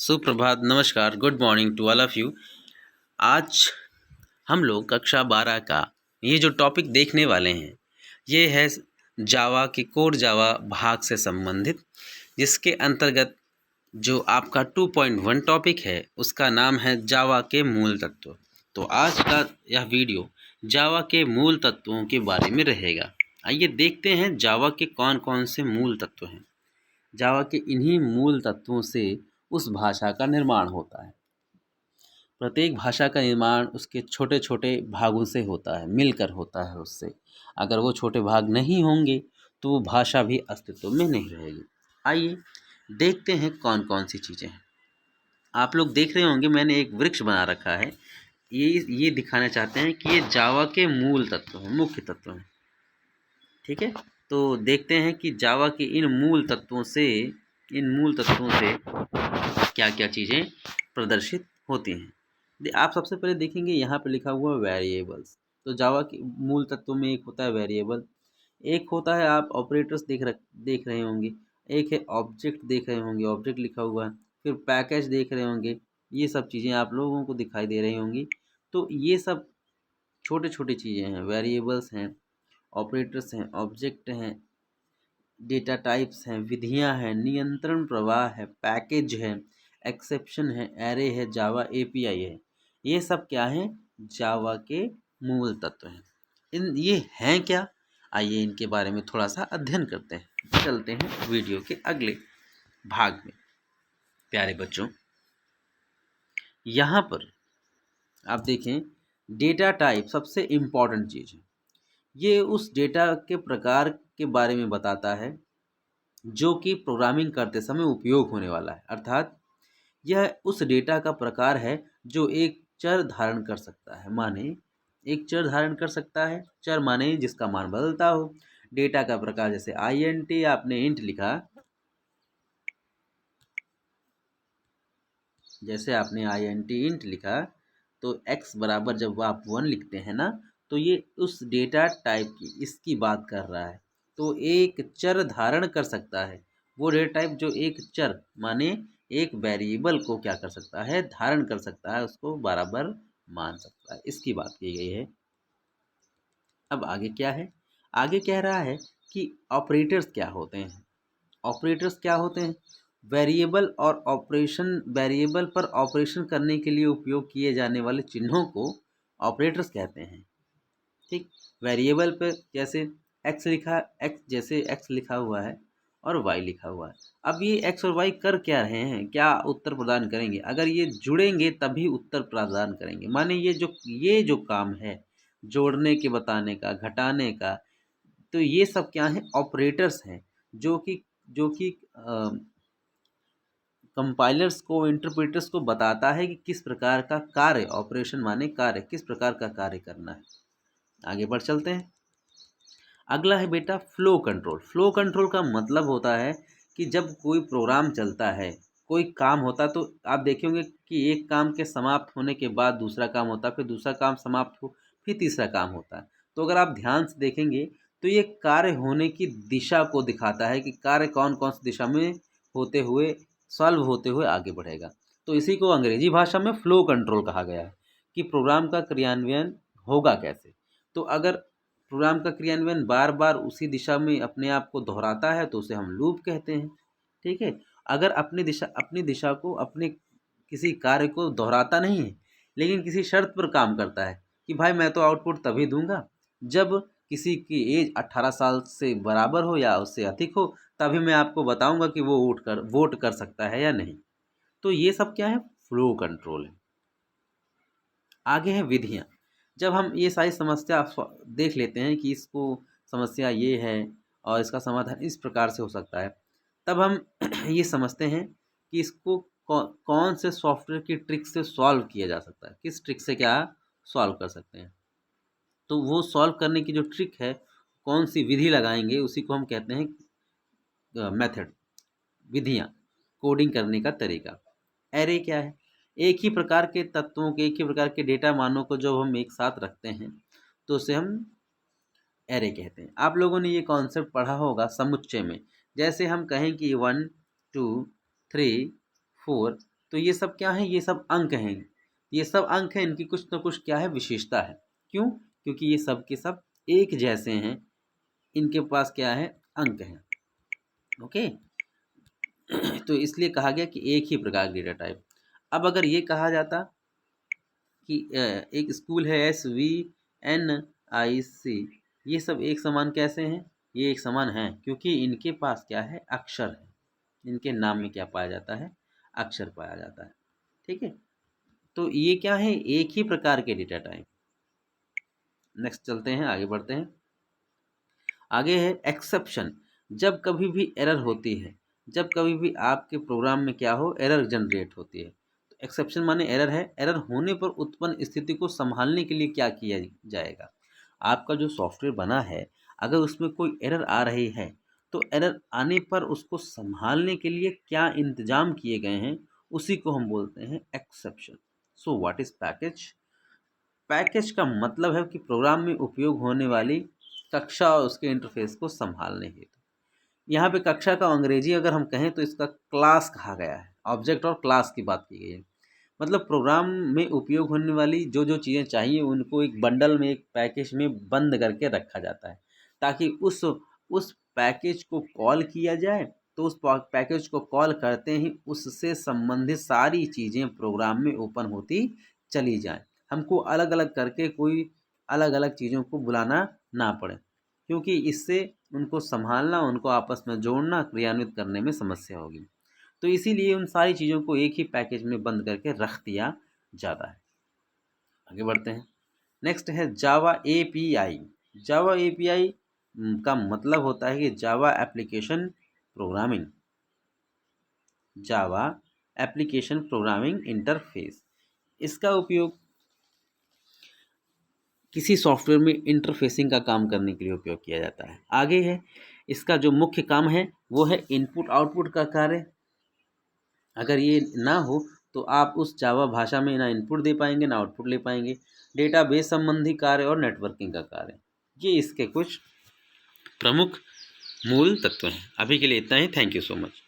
सुप्रभात, नमस्कार, good morning to all of you. आज हम लोग कक्षा 12 का ये जो टॉपिक देखने वाले हैं, ये है जावा के कोर जावा भाग से संबंधित, जिसके अंतर्गत जो आपका 2.1 टॉपिक है, उसका नाम है जावा के मूल तत्व। तो आज का यह वीडियो जावा के मूल तत्वों के बारे में रहेगा। आइए देखते हैं जावा के कौन-कौन से मूल तत्व हैं। जावा के इन्हीं मूल तत्वों से उस भाषा का निर्माण होता है। प्रत्येक भाषा का निर्माण उसके छोटे छोटे भागों से होता है, मिलकर होता है उससे। अगर वो छोटे भाग नहीं होंगे तो वो भाषा भी अस्तित्व में नहीं रहेगी। आइए देखते हैं कौन कौन सी चीज़ें हैं। आप लोग देख रहे होंगे मैंने एक वृक्ष बना रखा है। ये दिखाना चाहते हैं कि ये जावा के मूल तत्व हैं, मुख्य तत्व हैं। ठीक है, तो देखते हैं कि जावा के इन मूल तत्वों से क्या क्या चीज़ें प्रदर्शित होती हैं। आप सबसे पहले देखेंगे यहाँ पे लिखा हुआ वेरिएबल्स। तो जावा के मूल तत्वों में एक होता है वेरिएबल, एक होता है आप ऑपरेटर्स देख रहे होंगे, एक है ऑब्जेक्ट देख रहे होंगे, ऑब्जेक्ट लिखा हुआ है, फिर पैकेज देख रहे होंगे। ये सब चीज़ें आप लोगों को दिखाई दे रही होंगी। तो ये सब छोटे छोटी चीज़ें हैं, वेरिएबल्स हैं, ऑपरेटर्स हैं, ऑब्जेक्ट हैं, डेटा टाइप्स हैं, विधियां हैं, नियंत्रण प्रवाह है, पैकेज है, एक्सेप्शन है, एरे है, जावा एपीआई है। ये सब क्या है? जावा के मूल तत्व हैं। ये हैं क्या? आइए इनके बारे में थोड़ा सा अध्ययन करते हैं। चलते हैं वीडियो के अगले भाग में। प्यारे बच्चों, यहाँ पर आप देखें, डेटा टाइप सबसे इम्पॉर्टेंट चीज़ है। ये उस डेटा के प्रकार के बारे में बताता है जो कि प्रोग्रामिंग करते समय उपयोग होने वाला है। अर्थात यह उस डेटा का प्रकार है जो एक चर धारण कर सकता है। माने एक चर धारण कर सकता है, चर माने जिसका मान बदलता हो। डेटा का प्रकार जैसे INT, आपने इंट लिखा, जैसे आपने INT इंट लिखा, तो x बराबर जब आप 1 लिखते हैं ना, तो ये उस डेटा टाइप की इसकी बात कर रहा है। तो एक चर धारण कर सकता है वो डेटा टाइप जो एक चर माने एक वेरिएबल को क्या कर सकता है? धारण कर सकता है, उसको बराबर मान सकता है, इसकी बात की गई है। अब आगे क्या है? आगे कह रहा है कि ऑपरेटर्स क्या होते हैं। ऑपरेटर्स क्या होते हैं? वेरिएबल पर ऑपरेशन करने के लिए उपयोग किए जाने वाले चिन्हों को ऑपरेटर्स कहते हैं। ठीक, वेरिएबल पे जैसे एक्स लिखा हुआ है और वाई लिखा हुआ है। अब ये एक्स और वाई कर क्या रहे हैं? क्या उत्तर प्रदान करेंगे? अगर ये जुड़ेंगे तभी उत्तर प्रदान करेंगे। माने ये जो काम है जोड़ने के, बताने का, घटाने का, तो ये सब क्या है? ऑपरेटर्स हैं, जो कि कंपाइलर्स को, इंटरप्रेटर्स को बताता है कि किस प्रकार का कार्य, ऑपरेशन माने कार्य, किस प्रकार का कार्य करना है। आगे बढ़ चलते हैं। अगला है बेटा फ्लो कंट्रोल। फ्लो कंट्रोल का मतलब होता है कि जब कोई प्रोग्राम चलता है, कोई काम होता, तो आप देखेंगे कि एक काम के समाप्त होने के बाद दूसरा काम होता है, फिर दूसरा काम समाप्त हो, फिर तीसरा काम होता है। तो अगर आप ध्यान से देखेंगे तो ये कार्य होने की दिशा को दिखाता है कि कार्य कौन कौन सी दिशा में होते हुए, सॉल्व होते हुए आगे बढ़ेगा। तो इसी को अंग्रेजी भाषा में फ्लो कंट्रोल कहा गया है कि प्रोग्राम का क्रियान्वयन होगा कैसे। तो अगर प्रोग्राम का क्रियान्वयन बार बार उसी दिशा में अपने आप को दोहराता है तो उसे हम लूप कहते हैं। ठीक है, अगर अपनी दिशा को, अपने किसी कार्य को दोहराता नहीं है, लेकिन किसी शर्त पर काम करता है कि भाई मैं तो आउटपुट तभी दूंगा जब किसी की एज 18 साल से बराबर हो या उससे अधिक हो, तभी मैं आपको बताऊंगा कि वो वोट कर सकता है या नहीं। तो ये सब क्या है? फ्लो कंट्रोल है। आगे है विधियाँ। जब हम ये सारी समस्या देख लेते हैं कि इसको, समस्या ये है और इसका समाधान इस प्रकार से हो सकता है, तब हम ये समझते हैं कि इसको कौन से सॉफ्टवेयर की ट्रिक से सॉल्व किया जा सकता है, किस ट्रिक से क्या सॉल्व कर सकते हैं। तो वो सॉल्व करने की जो ट्रिक है, कौन सी विधि लगाएंगे, उसी को हम कहते हैं मेथड, विधियाँ, कोडिंग करने का तरीका। एरे क्या है? एक ही प्रकार के तत्वों के, एक ही प्रकार के डेटा मानों को जब हम एक साथ रखते हैं तो उसे हम एरे कहते हैं। आप लोगों ने ये कॉन्सेप्ट पढ़ा होगा समुच्चय में। जैसे हम कहें कि 1 2 3 4, तो ये सब क्या है, ये सब अंक हैं, ये सब अंक हैं, इनकी कुछ ना कुछ क्या है, विशेषता है। क्यों? क्योंकि ये सब के सब एक जैसे हैं, इनके पास क्या है, अंक हैं। ओके तो इसलिए कहा गया कि एक ही प्रकार का डेटा टाइप। अब अगर ये कहा जाता कि एक स्कूल है SVNIC, ये सब एक समान कैसे हैं? ये एक समान हैं क्योंकि इनके पास क्या है, अक्षर है। इनके नाम में क्या पाया जाता है, अक्षर पाया जाता है। ठीक है, तो ये क्या है, एक ही प्रकार के डेटा टाइप। नेक्स्ट चलते हैं, आगे बढ़ते हैं। आगे है एक्सेप्शन। जब कभी भी एरर होती है, जब कभी भी आपके प्रोग्राम में क्या हो, एरर जनरेट होती है, तो एक्सेप्शन माने एरर है। एरर होने पर उत्पन्न स्थिति को संभालने के लिए क्या किया जाएगा? आपका जो सॉफ्टवेयर बना है, अगर उसमें कोई एरर आ रही है, तो एरर आने पर उसको संभालने के लिए क्या इंतजाम किए गए हैं, उसी को हम बोलते हैं exception. So what is package? Package का मतलब है कि प्रोग्राम में उपयोग होने वाली कक्षा और उसके इंटरफेस को संभालने हेतु। यहाँ पे कक्षा का अंग्रेजी अगर हम कहें तो इसका क्लास कहा गया है, ऑब्जेक्ट और क्लास की बात की गई है। मतलब प्रोग्राम में उपयोग होने वाली जो जो चीज़ें चाहिए उनको एक बंडल में, एक पैकेज में बंद करके रखा जाता है, ताकि उस पैकेज को कॉल किया जाए, तो उस पैकेज को कॉल करते ही उससे संबंधित सारी चीज़ें प्रोग्राम में ओपन होती चली जाएं। हमको अलग अलग करके कोई अलग अलग चीज़ों को बुलाना ना पड़े, क्योंकि इससे उनको संभालना, उनको आपस में जोड़ना, क्रियान्वित करने में समस्या होगी। तो इसीलिए उन सारी चीज़ों को एक ही पैकेज में बंद करके रख दिया जाता है। आगे बढ़ते हैं। नेक्स्ट है जावा API। जावा API का मतलब होता है कि Java application programming, Java application programming interface. इसका उपयोग किसी सॉफ्टवेयर में इंटरफेसिंग का काम करने के लिए उपयोग किया जाता है। आगे है, इसका जो मुख्य काम है वो है इनपुट आउटपुट का कार्य। अगर ये ना हो तो आप उस जावा भाषा में ना इनपुट दे पाएंगे, ना आउटपुट ले पाएंगे। डेटाबेस संबंधी कार्य और नेटवर्किंग का कार्य, ये इसके कुछ प्रमुख मूल तत्व हैं। अभी के लिए इतना ही। Thank you so much.